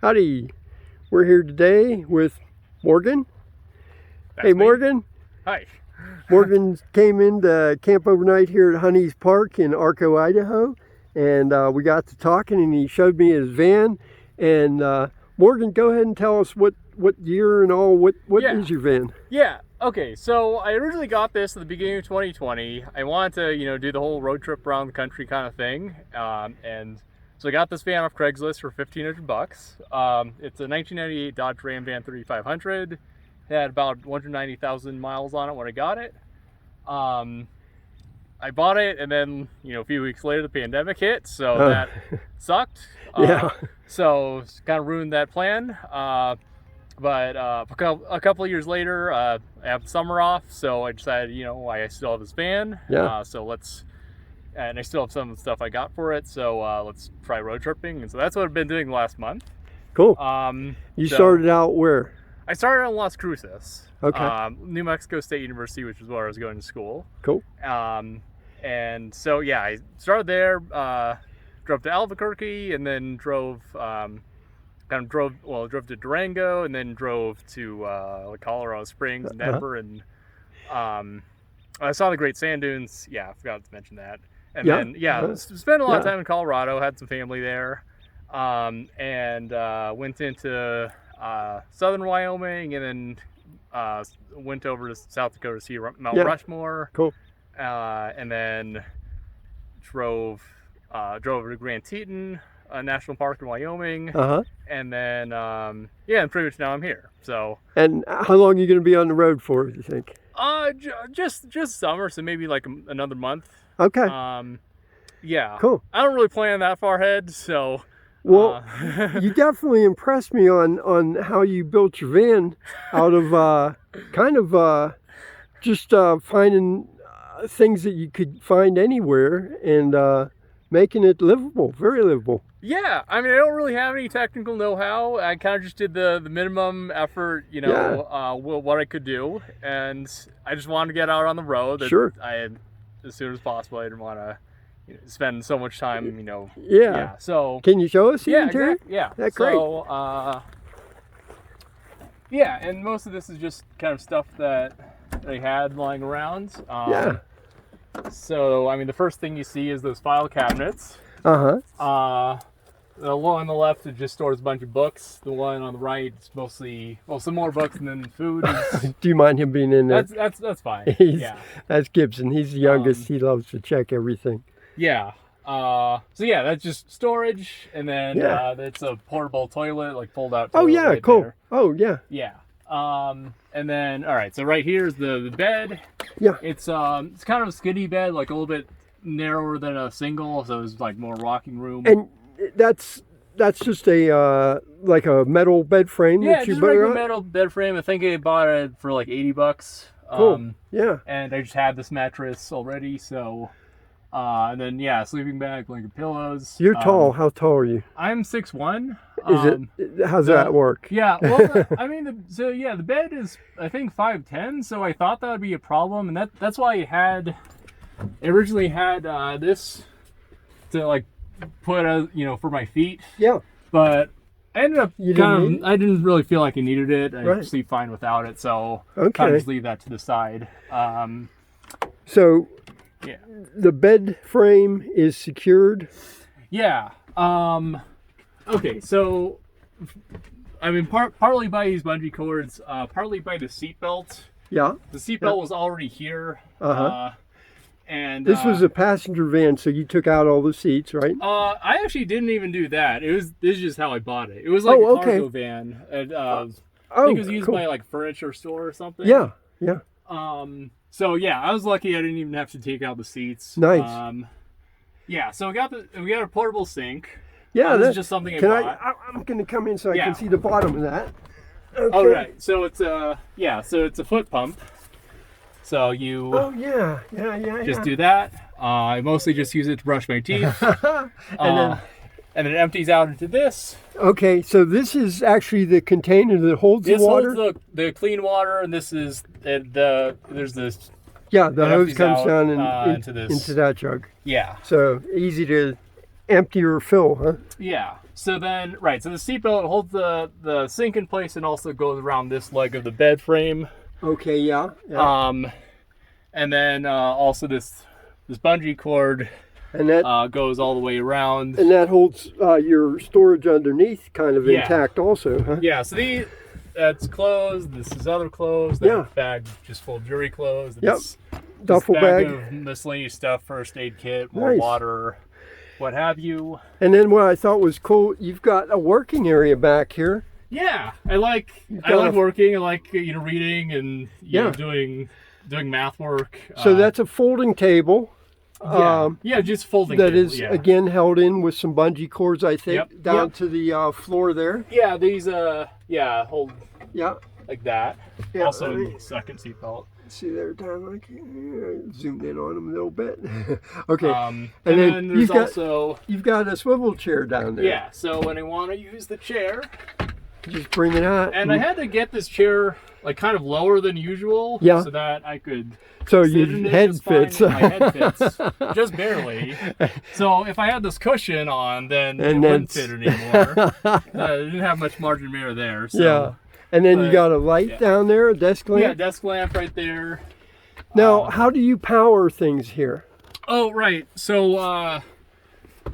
Howdy. We're here today with Morgan. That's hey, me. Morgan. Hi. Morgan came in to camp overnight here at Honey's Park in Arco, Idaho. And we got to talking and he showed me his van. And Morgan, go ahead and tell us what year and all, what is your van? Yeah. Okay. So I originally got this at the beginning of 2020. I wanted to, do the whole road trip around the country kind of thing. And so I got this van off Craigslist for $1,500. It's a 1998 Dodge Ram Van 3500. It had about 190,000 miles on it when I got it. I bought it, and then a few weeks later the pandemic hit, so that sucked. Yeah. So kind of ruined that plan. But a couple of years later, I have summer off, so I decided, I still have this van. Yeah. And I still have some of the stuff I got for it, so let's try road tripping. And so that's what I've been doing the last month. Cool. You started out where? I started in Las Cruces. Okay. New Mexico State University, which is where I was going to school. Cool. And so, yeah, I started there, drove to Albuquerque, and then drove to Durango, and then drove to Colorado Springs and Denver, and I saw the Great Sand Dunes. Yeah, I forgot to mention that. And then, spent a lot of time in Colorado, had some family there, and went into southern Wyoming, and then went over to South Dakota to see Mount Rushmore. Cool. And then drove over to Grand Teton National Park in Wyoming. And then, and pretty much now I'm here. So. And how long are you going to be on the road for, do you think? Just summer, so maybe like another month. Okay. Yeah. Cool. I don't really plan that far ahead, so. Well, you definitely impressed me on how you built your van out of just finding things that you could find anywhere and making it livable, very livable. Yeah, I mean, I don't really have any technical know-how. I kind of just did the minimum effort, what I could do, and I just wanted to get out on the road. Sure. As soon as possible. I didn't want to spend so much time, Yeah. So. Can you show us? Yeah, exactly. Yeah. That's great. So, and most of this is just kind of stuff that I had lying around. So, I mean, the first thing you see is those file cabinets. The one on the left, it just stores a bunch of books. The one on the right is mostly, some more books and then food. Do you mind him being in there? That's fine. That's Gibson. He's the youngest. He loves to check everything. Yeah. So yeah, that's just storage, and then it's a portable toilet, like fold out toilet. Oh yeah, right cool. there. Oh yeah. Yeah. And then all right, so right here is the bed. Yeah. It's kind of a skinny bed, like a little bit narrower than a single, so it's like more rocking room. And that's just a like a metal bed frame. Yeah, just a regular metal bed frame. I think I bought it for like $80. Cool. Yeah. And I just had this mattress already, so. And then sleeping bag, blanket, pillows. You're tall. How tall are you? I'm 6'1". How's that work? Yeah, well, I mean, the bed is I think 5'10", so I thought that would be a problem, and that's why I originally had this to like put for my feet. Yeah. But I ended up I didn't really feel like I needed it. I sleep fine without it, so kind of just leave that to the side. So. Yeah. The bed frame is secured? Yeah. Okay, so I mean partly by these bungee cords, partly by the seat belt. Yeah. The seat belt was already here. And this was a passenger van, so you took out all the seats, right? I actually didn't even do that. This is just how I bought it. It was like a cargo van. And, I think it was used by like a furniture store or something. Yeah. Yeah. So yeah, I was lucky I didn't even have to take out the seats. Nice. Yeah, so we got a portable sink. Yeah, that's just something I bought. I'm going to come in so I can see the bottom of that. Okay. Oh right, so it's a foot pump. So you. Oh yeah. Just do that. I mostly just use it to brush my teeth. And it empties out into this. Okay, so this is actually the container that holds the water? This holds the clean water, and this is there's this. Yeah, the hose comes down into that jug. Yeah. So easy to empty or fill, huh? Yeah. So then, right, so the seatbelt holds the sink in place and also goes around this leg of the bed frame. Okay, yeah. And then also this bungee cord And that goes all the way around. and that holds your storage underneath kind of intact also, huh? Yeah, so that's closed. This is other clothes. That bag just full of jewelry clothes. This Duffel bag of miscellaneous stuff, first aid kit, more water, what have you. And then what I thought was cool, you've got a working area back here. Yeah, I like working. I like reading and doing math work. So that's a folding table. Just folding. That is again held in with some bungee cords, I think, down to the floor there. Yeah, these hold like that. Yeah, also in the second seatbelt. See there, Tom, like zoomed in on them a little bit. Okay. And then there's you've got a swivel chair down there. Yeah, so when I want to use the chair, just bring it out. And I had to get this chair like kind of lower than usual, so that I could. So your head fits. My head fits just barely. So if I had this cushion on, then it wouldn't fit anymore. I didn't have much margin of error there. So. Yeah. And then you got a light down there, a desk lamp? Yeah, desk lamp right there. Now, how do you power things here? Oh, right. So,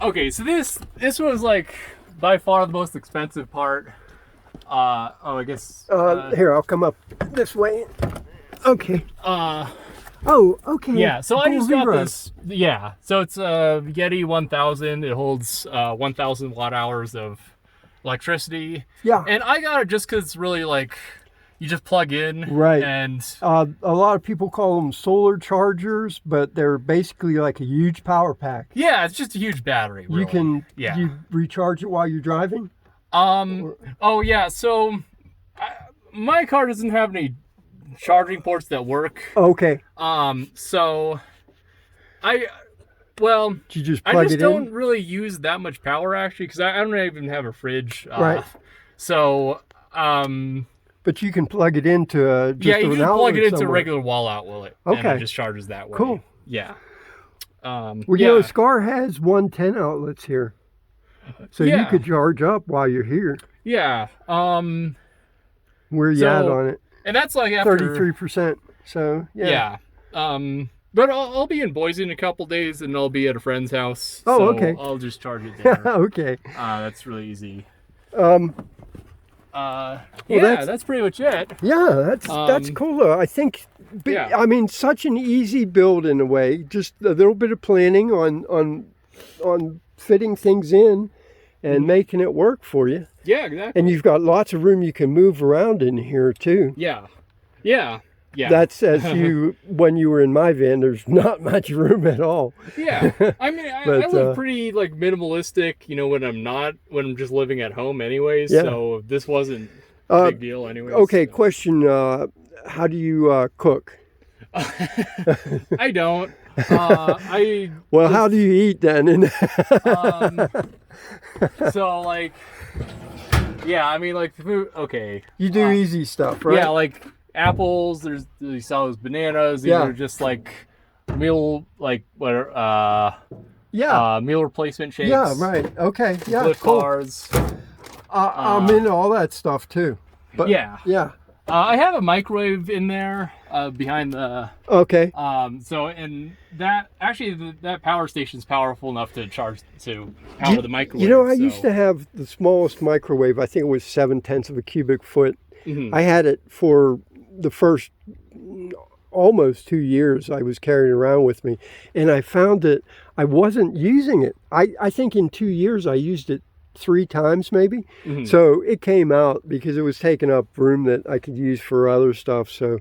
okay, so this was like by far the most expensive part. I guess. Here, I'll come up this way. Okay. Okay. Yeah, so I just got this. Yeah, so it's a Yeti 1000. It holds 1,000 watt hours of electricity. Yeah. And I got it just because it's really like you just plug in. Right. And a lot of people call them solar chargers, but they're basically like a huge power pack. Yeah, it's just a huge battery. Really. You can you recharge it while you're driving? Oh yeah. So my car doesn't have any charging ports that work. Okay. So you just plug it in? don't really use that much power actually because I don't even have a fridge. Right. So but you can plug it into you can plug it into somewhere. a regular wall outlet. Okay. And it just charges that way. Cool. Yeah. Well, you know, Scar has 110 outlets here, so you could charge up while you're here. Yeah. Where you at on it? And that's like after 33%. So yeah. But I'll be in Boise in a couple days, and I'll be at a friend's house. Oh, so okay. I'll just charge it there. Okay. That's really easy. That's pretty much it. Yeah, that's cool though. I think. I mean, such an easy build in a way. Just a little bit of planning on fitting things in and making it work for you. Yeah, exactly. And you've got lots of room you can move around in here too. Yeah. Yeah. Yeah. That's when you were in my van, there's not much room at all. Yeah. I mean, I live pretty like minimalistic, when I'm just living at home anyways. Yeah. So this wasn't a big deal anyways. Okay. So. Question. How do you cook? I don't. How do you eat then? So like, I mean like food. Okay. You do easy stuff, right? Yeah, like apples. You sell those bananas. These are just like meal, like meal replacement shakes. Yeah, right. Okay. Yeah. Split bars. I'm into all that stuff too. But yeah. I have a microwave in there behind the. Okay. And that actually that power station is powerful enough to power the microwave. I used to have the smallest microwave. I think it was 0.7 of a cubic foot. Mm-hmm. I had it for the first almost 2 years. I was carrying around with me, and I found that I wasn't using it. I think in 2 years I used it 3 times maybe. Mm-hmm. So it came out because it was taking up room that I could use for other stuff. So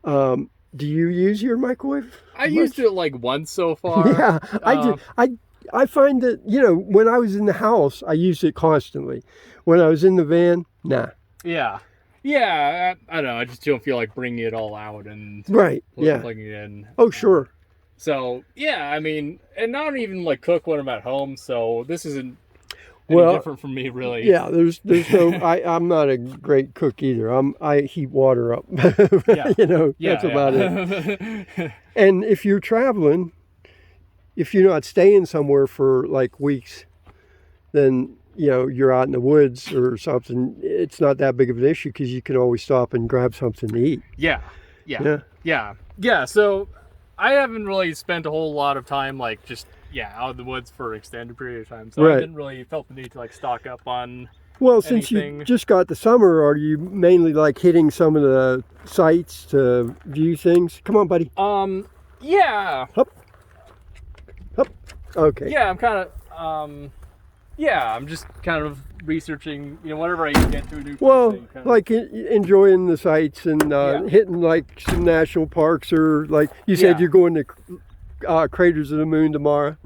do you use your microwave? I used it like once so far. Yeah, I did. I find that, when I was in the house, I used it constantly. When I was in the van, nah. Yeah. Yeah, I don't know. I just don't feel like bringing it all out and plugging it in. Oh, sure. So, I mean, and I don't even like cook when I'm at home. So this isn't different from me, really. Yeah, there's no. I'm not a great cook either. I heat water up. That's about it. And if you're traveling, if you're not staying somewhere for like weeks, then you're out in the woods or something, it's not that big of an issue because you can always stop and grab something to eat. Yeah. So I haven't really spent a whole lot of time like just out in the woods for an extended period of time. So I didn't really felt the need to like stock up on. Well, since you just got the summer, are you mainly like hitting some of the sites to view things? Come on, buddy. Yeah. Hup. Okay. Yeah, I'm kind of I'm just kind of researching, whatever I can get to a new place. Well, like enjoying the sights and hitting like some national parks, or like you said, you're going to Craters of the Moon tomorrow.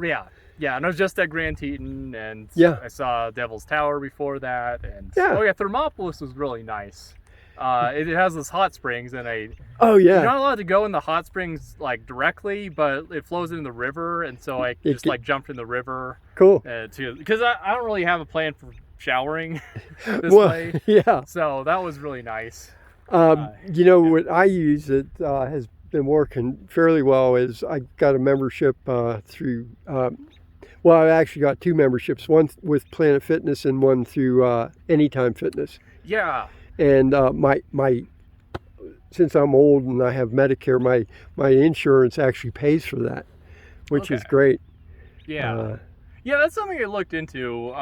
Yeah, and I was just at Grand Teton, and I saw Devil's Tower before that, and Thermopolis was really nice. It has those hot springs, and you're not allowed to go in the hot springs like directly, but it flows into the river, and so I just jumped in the river. Cool. Because I don't really have a plan for showering this way. Yeah. So that was really nice. What I use that has been working fairly well is I got a membership through. Well, I actually got two memberships, one with Planet Fitness and one through Anytime Fitness. Yeah. And my since I'm old and I have Medicare, my insurance actually pays for that, which is great. Yeah. That's something I looked into.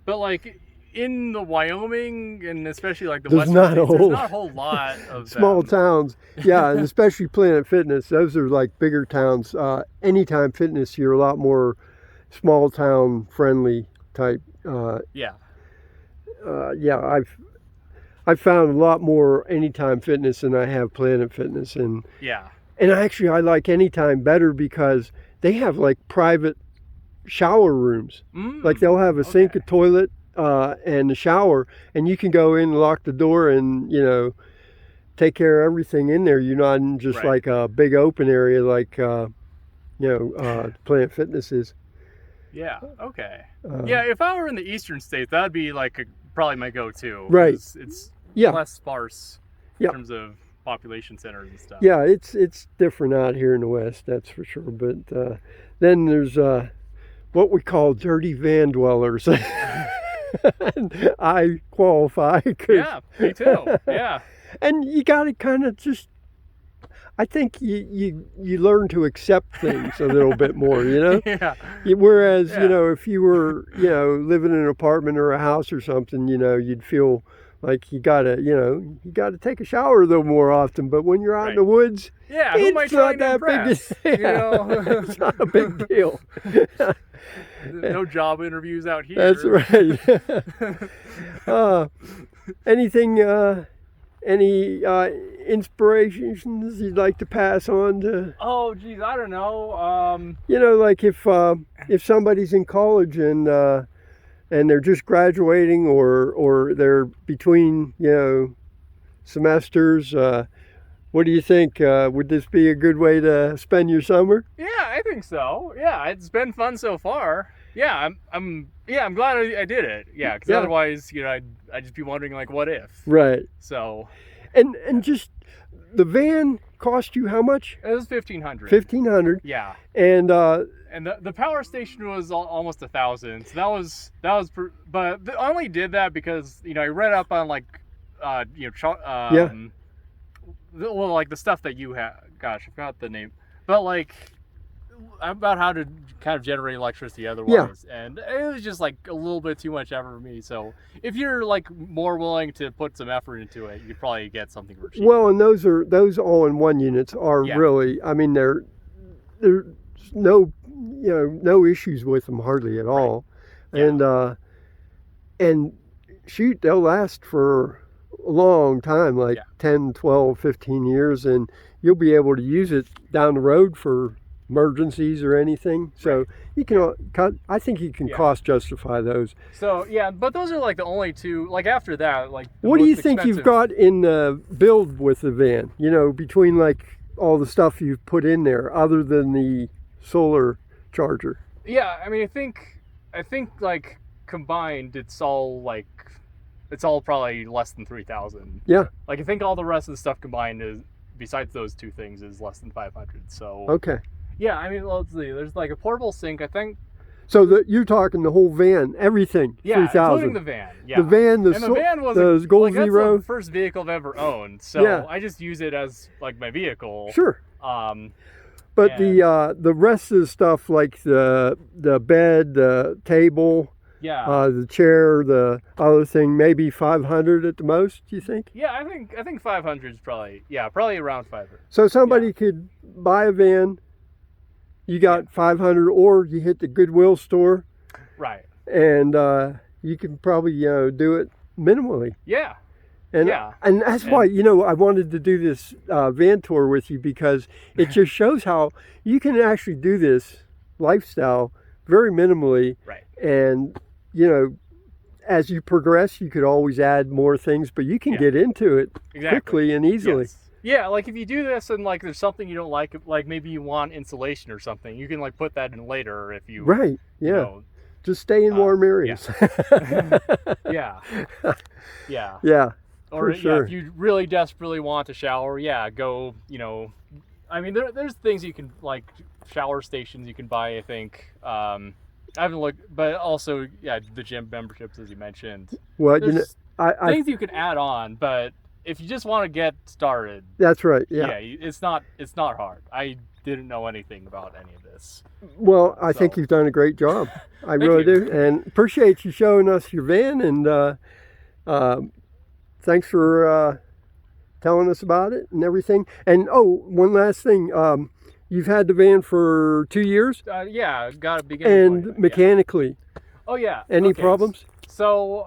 But like in the Wyoming and especially like the Western states, there's not a whole lot of small towns. Yeah, and especially Planet Fitness. Those are like bigger towns. Anytime Fitness, you're a lot more small town friendly type. I've found a lot more Anytime Fitness than I have Planet Fitness, and actually I like Anytime better because they have like private shower rooms. Like they'll have a sink, a toilet, and a shower, and you can go in, lock the door, and take care of everything in there. You're not in just like a big open area like Planet Fitness is. Yeah. Okay. If I were in the eastern states, that'd be like probably my go-to. Right. It's less sparse in terms of population centers and stuff. Yeah, it's different out here in the West, that's for sure. But then there's what we call dirty van dwellers. And I qualify. Yeah, me too. Yeah. And you got to kind of just. I think you learn to accept things a little bit more, Yeah. Whereas, if you were, living in an apartment or a house or something, you'd feel like you gotta take a shower a little more often. But when you're out in the woods, it's not that big. It's not a big deal. No job interviews out here. That's right. Anything? Any inspirations you'd like to pass on to? Oh, geez, I don't know. Like if somebody's in college and they're just graduating or they're between semesters, what do you think? Would this be a good way to spend your summer? Yeah, I think so. Yeah, it's been fun so far. Yeah, I'm glad I did it. Yeah, because otherwise, I'd just be wondering like, what if? Right. So. And just the van cost you how much? It was $1,500. $1,500. Yeah. And the power station was almost $1,000. So that was, but I only did that because I read up on like, well, like the stuff that you have. Gosh, I forgot the name, but like. About how to kind of generate electricity otherwise, and it was just like a little bit too much effort for me. So if you're like more willing to put some effort into it, you'd probably get something for cheap. Well, and those all-in-one units are really, I mean, there's no no issues with them hardly at all. And shoot, they'll last for a long time, like 10, 12, 15 years, and you'll be able to use it down the road for emergencies or anything. So you can, I think you can cost justify those. So but those are like the only two. Like after that, like what do you think you've got in the build with the van? Between like all the stuff you've put in there, other than the solar charger. Yeah, I mean, I think like combined, it's all probably less than 3,000. Yeah. Like I think all the rest of the stuff combined is, besides those two things, is less than 500. So. Okay. Yeah, I mean, let's see. There's like a portable sink. I think So you're talking the whole van, everything. Yeah, 3,000. including the van. Yeah. The van, the van was the Gold Zero. That's the first vehicle I've ever owned. So I just use it as like my vehicle. Sure. But the rest of the stuff, like the bed, the table, the chair, the other thing, maybe 500 at the most. Do you think? Yeah, I think 500 is probably around 500. So somebody could buy a van. You got 500, or you hit the Goodwill store. Right. And you can probably do it minimally. Yeah. And that's why, I wanted to do this van tour with you, because it just shows how you can actually do this lifestyle very minimally. Right. And, as you progress, you could always add more things, but you can get into it quickly and easily. Yes. Yeah, like if you do this and like there's something you don't like maybe you want insulation or something, you can like put that in later if you... Right, yeah. Just stay in warm areas. Yeah. Yeah. Yeah. Or sure. If you really desperately want to shower, go, I mean, there's things you can, like shower stations you can buy, I think. I haven't looked, but also, the gym memberships, as you mentioned. Well, there's things you can add on, but if you just want to get started. That's right, yeah. It's not hard. I didn't know anything about any of this. Well, I think you've done a great job. I really do. And appreciate you showing us your van, and thanks for telling us about it and everything. And one last thing. You've had the van for 2 years? Yeah, got a beginning. And mechanically? Oh, yeah. Any problems? So,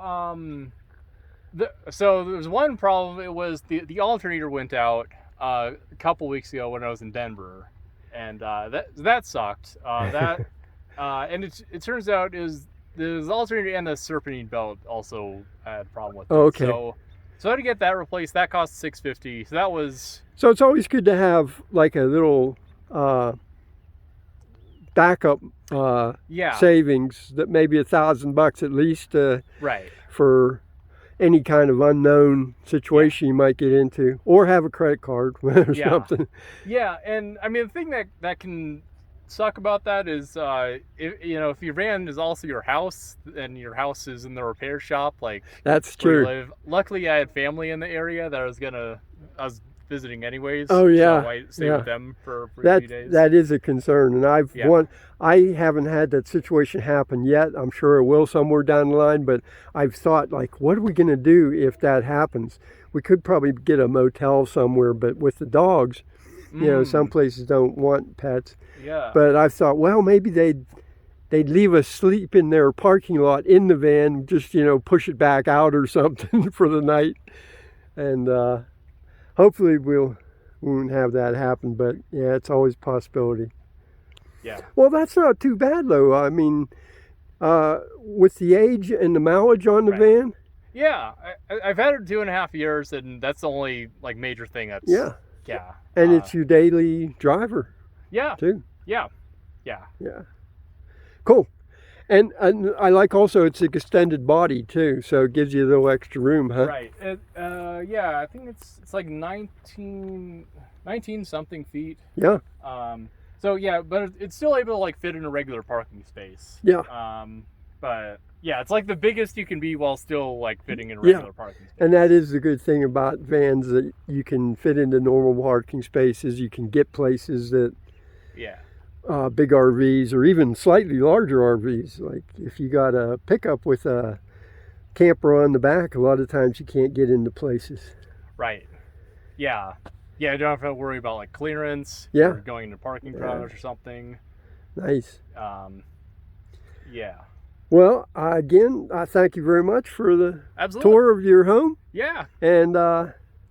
so there was one problem. It was the alternator went out a couple weeks ago when I was in Denver, and that sucked. And it turns out the alternator and the serpentine belt also had a problem with it. Okay. So I had to get that replaced. That cost $650. So that was. So it's always good to have like a little backup savings, that maybe $1,000 at least. Right. For any kind of unknown situation you might get into, or have a credit card or something. Yeah, and I mean the thing that can suck about that is if your van is also your house and your house is in the repair shop, like that's true. Luckily, I had family in the area that I was visiting anyways. Oh yeah, so I stayed with them for a few days. That is a concern, and I haven't had that situation happen yet. I'm sure it will somewhere down the line, but I've thought, like, what are we going to do if that happens? We could probably get a motel somewhere, but with the dogs, some places don't want pets. Yeah. But I thought, well, maybe they'd leave us sleep in their parking lot in the van, just push it back out or something for the night, and hopefully we won't have that happen. But yeah, it's always a possibility. Yeah. Well, that's not too bad though. I mean, with the age and the mileage on the van. Yeah, I've had it 2.5 years, and that's the only like major thing that's. Yeah. Yeah. And it's your daily driver. Yeah. Too. Yeah. Yeah. Yeah. Cool. And I like also it's an extended body too, so it gives you a little extra room, huh? Right. I think it's like 19 something feet. Yeah. So yeah, but it's still able to like fit in a regular parking space. Yeah. But yeah, it's like the biggest you can be while still like fitting in a regular parking space. And that is the good thing about vans, that you can fit into normal parking spaces. You can get places that big RVs or even slightly larger RVs. Like if you got a pickup with a camper on the back, a lot of times you can't get into places. Right. Yeah. Yeah, you don't have to worry about like clearance. Yeah. Or going into parking garages or something. Nice. Yeah. Well, again, I thank you very much for the Absolutely. tour of your home. Yeah. And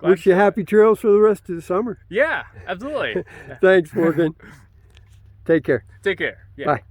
wish you happy trails for the rest of the summer. Yeah, absolutely. Thanks, Morgan. Take care. Take care. Yeah. Bye.